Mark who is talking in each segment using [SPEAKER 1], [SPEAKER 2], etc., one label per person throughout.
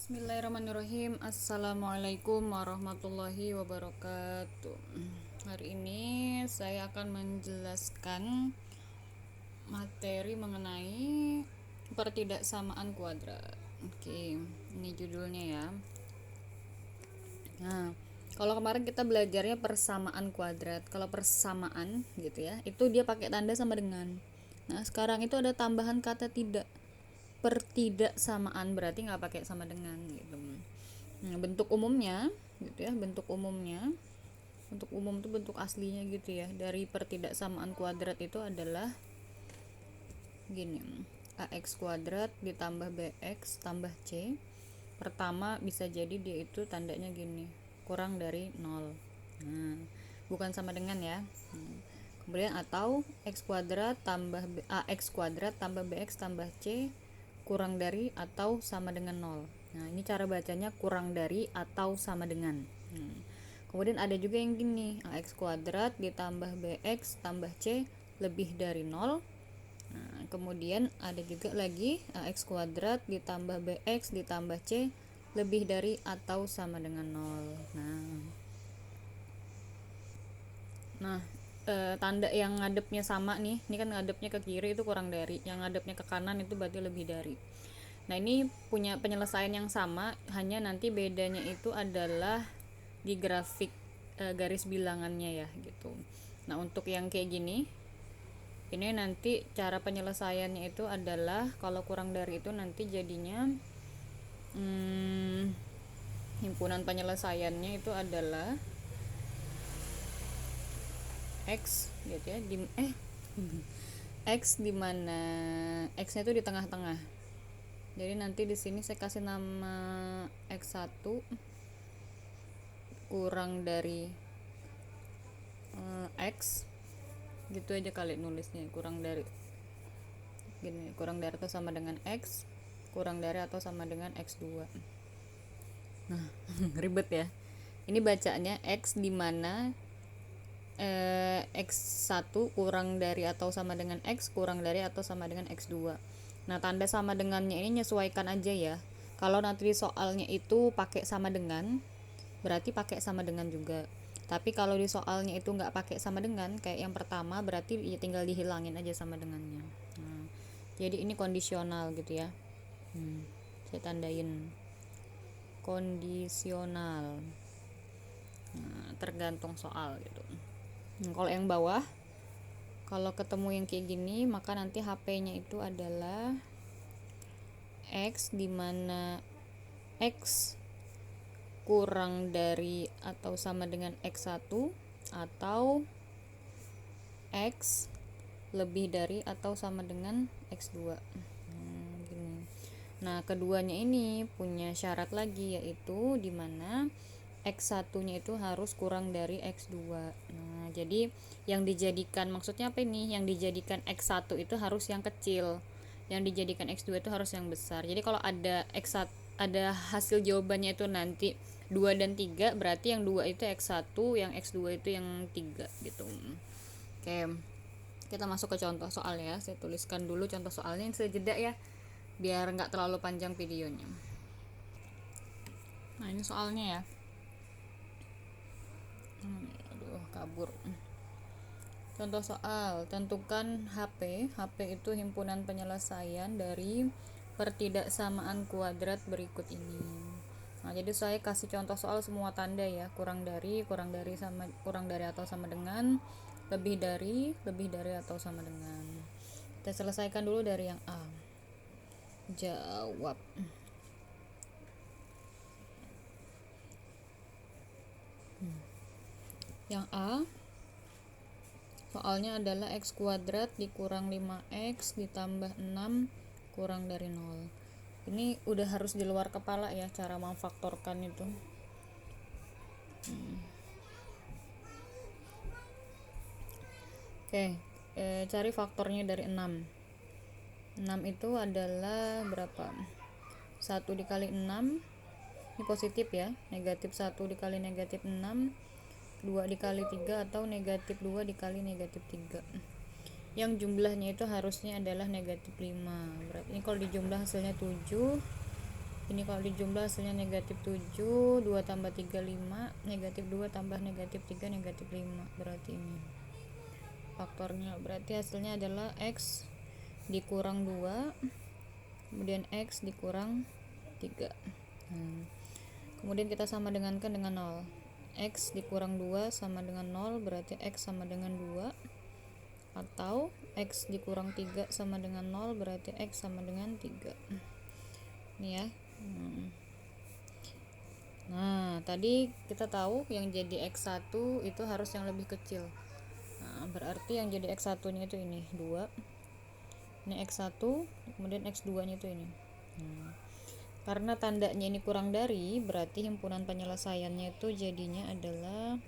[SPEAKER 1] Bismillahirrahmanirrahim. Assalamualaikum warahmatullahi wabarakatuh. Hari ini saya akan menjelaskan materi mengenai pertidaksamaan kuadrat. Oke, ini judulnya ya. Nah, kalau kemarin kita belajarnya persamaan kuadrat. Kalau persamaan gitu ya, itu dia pakai tanda sama dengan. Nah, sekarang itu ada tambahan kata tidak. Pertidaksamaan berarti nggak pakai sama dengan gitu. Nah, bentuk umumnya gitu ya, bentuk umum itu bentuk aslinya gitu ya, dari pertidaksamaan kuadrat itu adalah gini: ax kuadrat ditambah bx tambah c. Pertama bisa jadi dia itu tandanya gini, kurang dari 0. Nah, bukan sama dengan ya. Kemudian atau x kuadrat tambah ax kuadrat tambah bx tambah c kurang dari atau sama dengan 0. Nah, ini cara bacanya kurang dari atau sama dengan. Kemudian ada juga yang gini, ax kuadrat ditambah bx tambah c lebih dari 0. Nah, kemudian ada juga lagi ax kuadrat ditambah bx ditambah c lebih dari atau sama dengan 0. Nah, tanda yang ngadepnya sama nih, ini kan ngadepnya ke kiri itu kurang dari, yang ngadepnya ke kanan itu berarti lebih dari. Nah, ini punya penyelesaian yang sama, hanya nanti bedanya itu adalah di grafik garis bilangannya ya gitu. Nah, untuk yang kayak gini, ini nanti cara penyelesaiannya itu adalah kalau kurang dari itu nanti jadinya himpunan penyelesaiannya itu adalah x gitu ya, x dimana x nya itu di tengah-tengah. Jadi nanti di sini saya kasih nama x1 kurang dari x gitu aja kali nulisnya, kurang dari gini, kurang dari atau sama dengan x, kurang dari atau sama dengan x2. Nah, ribet ya. Ini bacanya x dimana x1 kurang dari atau sama dengan x, kurang dari atau sama dengan x2. Nah, tanda sama dengannya ini menyesuaikan aja ya. Kalau nanti di soalnya itu pakai sama dengan, berarti pakai sama dengan juga. Tapi kalau di soalnya itu nggak pakai sama dengan, kayak yang pertama, berarti ya tinggal dihilangin aja sama dengannya. Nah, jadi ini kondisional gitu ya. Saya tandain kondisional. Nah, tergantung soal gitu. Nah, kalau yang bawah, kalau ketemu yang kayak gini, maka nanti HP-nya itu adalah x dimana x kurang dari atau sama dengan x1 atau x lebih dari atau sama dengan x2. Nah, keduanya ini punya syarat lagi, yaitu dimana x1-nya itu harus kurang dari x2. Nah, jadi yang dijadikan, maksudnya apa ini? Yang dijadikan x1 itu harus yang kecil, yang dijadikan x2 itu harus yang besar. Jadi kalau ada x1, ada hasil jawabannya itu nanti 2 dan 3, berarti yang 2 itu x1, yang x2 itu yang 3 gitu. Oke, kita masuk ke contoh soal ya. Saya tuliskan dulu contoh soalnya, ini saya jeda ya, biar nggak terlalu panjang videonya. Nah, ini soalnya ya. Aduh, kabur. Contoh soal, tentukan HP. HP itu himpunan penyelesaian dari pertidaksamaan kuadrat berikut ini. Nah, jadi saya kasih contoh soal semua tanda ya, kurang dari sama, kurang dari atau sama dengan, lebih dari atau sama dengan. Kita selesaikan dulu dari yang A. Jawab. Yang A, soalnya adalah x kuadrat dikurang 5x ditambah 6 kurang dari 0. Ini udah harus di luar kepala ya cara memfaktorkan itu. Oke, cari faktornya dari 6. 6 itu adalah berapa? 1 dikali 6, ini positif ya, negatif 1 dikali negatif 6, 2 dikali 3 atau negatif 2 dikali negatif 3. Yang jumlahnya itu harusnya adalah negatif 5. Berarti ini kalau dijumlah hasilnya 7, Ini kalau dijumlah hasilnya negatif 7, 2 tambah 3 5, negatif 2 tambah negatif 3 negatif 5. Berarti ini faktornya, berarti hasilnya adalah X dikurang 2, kemudian X dikurang 3. Kemudian kita sama dengankan dengan 0. X dikurang 2 sama dengan 0, berarti X sama dengan 2. Atau X dikurang 3 sama dengan 0, berarti X sama dengan 3. Ini ya. Nah, tadi kita tahu yang jadi X1 itu harus yang lebih kecil. Nah, berarti yang jadi X1 nya itu ini 2. Ini X1, kemudian X2 nya itu ini. Karena tandanya ini kurang dari, berarti himpunan penyelesaiannya itu jadinya adalah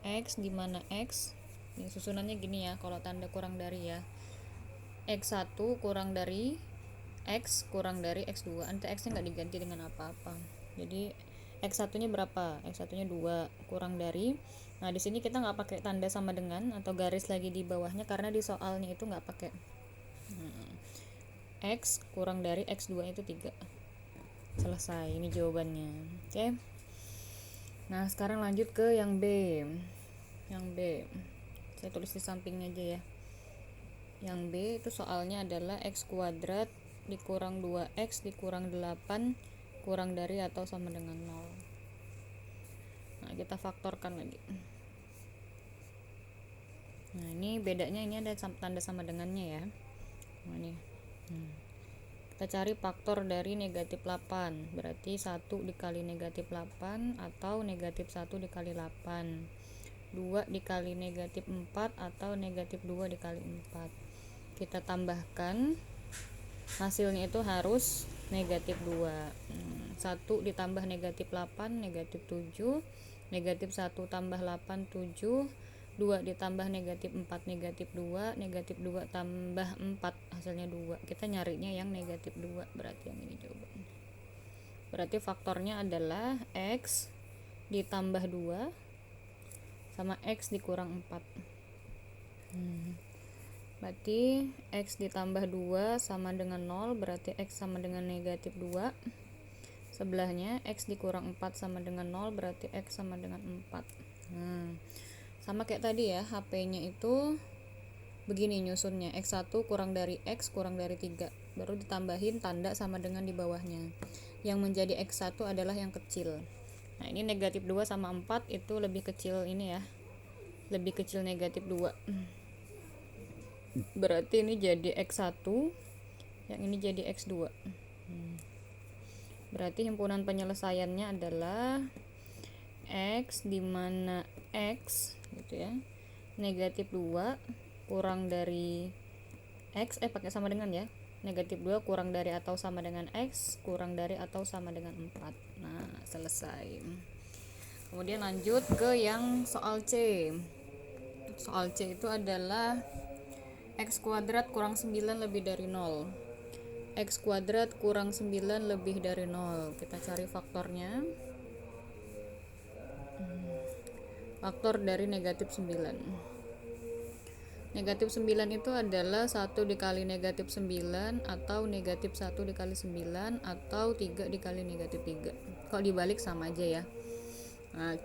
[SPEAKER 1] X, dimana X ini susunannya gini ya, kalau tanda kurang dari ya, X1 kurang dari X kurang dari X2. Nanti X nya nggak diganti dengan apa-apa, jadi X1 nya berapa? X1 nya 2 kurang dari, nah di sini kita nggak pakai tanda sama dengan atau garis lagi di bawahnya karena di soalnya itu nggak pakai. X kurang dari X2 itu 3. Selesai, ini jawabannya. Oke. Nah, sekarang lanjut ke yang B. Yang B. Saya tulis di sampingnya aja ya. Yang B itu soalnya adalah X kuadrat dikurang 2X dikurang 8 kurang dari atau sama dengan 0. Nah, kita faktorkan lagi. Nah, ini bedanya, ini ada tanda sama dengannya ya. Nah, ini. Kita cari faktor dari negatif 8, berarti 1 dikali negatif 8 atau negatif 1 dikali 8, 2 dikali negatif 4 atau negatif 2 dikali 4. Kita tambahkan, hasilnya itu harus negatif 2. 1 ditambah negatif 8 negatif 7, negatif 1 tambah 8 7, 2 ditambah negatif 4 negatif 2, negatif 2 tambah 4 hasilnya 2. Kita nyarinya yang negatif 2, berarti yang ini jawabannya. Berarti faktornya adalah X ditambah 2 sama X dikurang 4. Berarti X ditambah 2 sama dengan 0, berarti X sama dengan negatif 2. Sebelahnya X dikurang 4 sama dengan 0, berarti X sama dengan 4. Sama kayak tadi ya, HP-nya itu begini nyusunnya, X1 kurang dari X kurang dari 3, baru ditambahin tanda sama dengan di bawahnya. Yang menjadi X1 adalah yang kecil. Nah, ini negatif 2 sama 4 itu lebih kecil ini ya, lebih kecil negatif 2, berarti ini jadi X1, yang ini jadi X2. Berarti himpunan penyelesaiannya adalah X dimana X gitu ya, negatif 2 kurang dari X, pakai sama dengan ya, negatif 2 kurang dari atau sama dengan X kurang dari atau sama dengan 4. Nah, selesai. Kemudian lanjut ke yang soal C. Soal C itu adalah X kuadrat kurang 9 lebih dari 0. X kuadrat kurang 9 lebih dari 0. Kita cari faktornya. Faktor dari negatif 9. Negatif 9 itu adalah 1 dikali negatif 9 atau negatif 1 dikali 9 atau 3 dikali negatif 3. Kalau dibalik sama aja ya. Nah,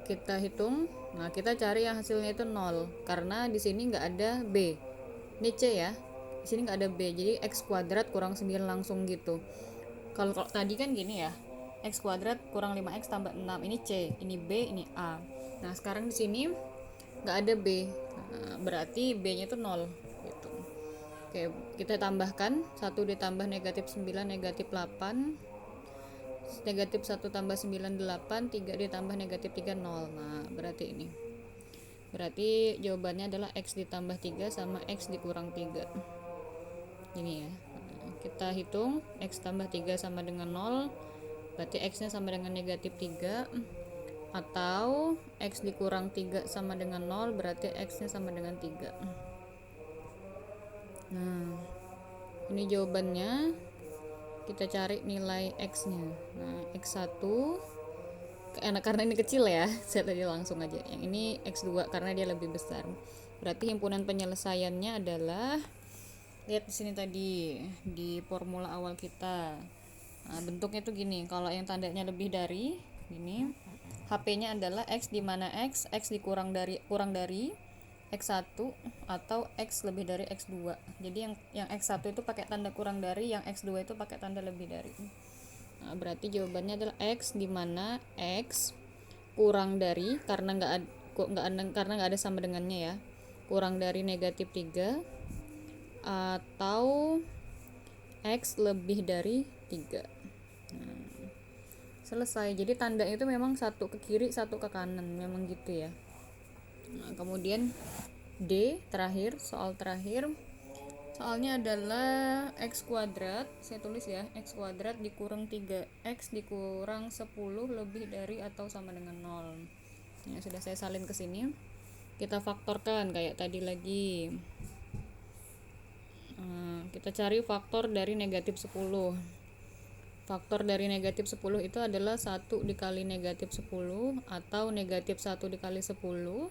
[SPEAKER 1] kita hitung. Nah, kita cari yang hasilnya itu 0 karena di sini nggak ada B. Ini C ya. Di sini nggak ada B. Jadi X kuadrat kurang 9 langsung gitu. Kalau tadi kan gini ya, X kuadrat kurang 5X tambah 6, ini C, ini B, ini A. Nah, sekarang di sini nggak ada B, nah, berarti B nya itu 0 gitu. Oke, kita tambahkan 1 ditambah negatif 9 negatif 8, negatif 1 tambah 9 8, 3 ditambah negatif 3 0. Nah, berarti ini, berarti jawabannya adalah X ditambah 3 sama X dikurang 3 ini ya. Kita hitung, X tambah 3 sama dengan 0, berarti X nya sama dengan negatif 3, atau X dikurang 3 sama dengan 0, berarti X nya sama dengan 3. Nah, ini jawabannya. Kita cari nilai X nya. Nah, X1 karena ini kecil ya, saya tadi langsung aja. Yang ini X2 karena dia lebih besar. Berarti himpunan penyelesaiannya adalah, lihat di sini tadi di formula awal kita. Nah, bentuknya tuh gini. Kalau yang tandanya lebih dari gini, HP-nya adalah X, di mana X kurang dari X1 atau X lebih dari X2. Jadi yang X1 itu pakai tanda kurang dari, yang X2 itu pakai tanda lebih dari. Nah, berarti jawabannya adalah X, di mana X kurang dari, karena nggak ada sama dengannya ya, kurang dari -3 atau X lebih dari 3. Selesai. Jadi tanda itu memang satu ke kiri satu ke kanan, memang gitu ya. Nah, kemudian D terakhir, soal terakhir. Soalnya adalah X kuadrat, saya tulis ya, X kuadrat dikurang 3X dikurang 10 lebih dari atau sama dengan 0. Ya, sudah saya salin ke sini. Kita faktorkan kayak tadi lagi. Kita cari faktor dari -10. Faktor dari -10 itu adalah 1 dikali -10, atau -1 dikali 10,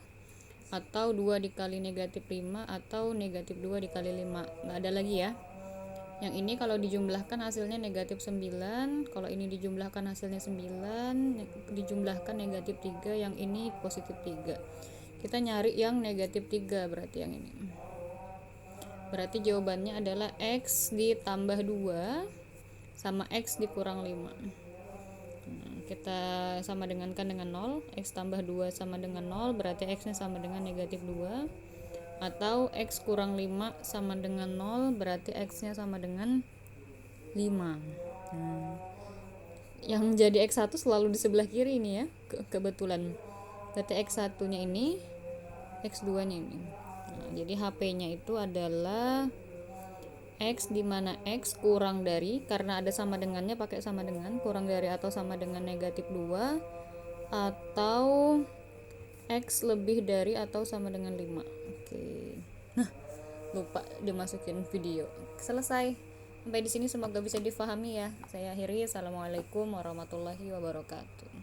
[SPEAKER 1] atau 2 dikali -5, atau -2 dikali 5. Nggak ada lagi ya. Yang ini kalau dijumlahkan hasilnya -9, kalau ini dijumlahkan hasilnya 9, dijumlahkan -3, yang ini +3. Kita nyari yang -3, berarti yang ini. Berarti jawabannya adalah X ditambah 2 sama X dikurang 5. Kita sama dengankan dengan 0. X tambah 2 sama dengan 0, berarti X nya sama dengan -2. Atau X kurang 5 sama dengan 0, berarti X nya sama dengan 5. Yang jadi X1 selalu di sebelah kiri ini ya, kebetulan. Berarti X1 nya ini, X2 nya ini. Jadi HP-nya itu adalah X, di mana X kurang dari, karena ada sama dengannya pakai sama dengan, kurang dari atau sama dengan -2, atau X lebih dari atau sama dengan 5. Oke. Nah, lupa dimasukin video. Selesai. Sampai di sini semoga bisa difahami ya. Saya akhiri. Assalamualaikum warahmatullahi wabarakatuh.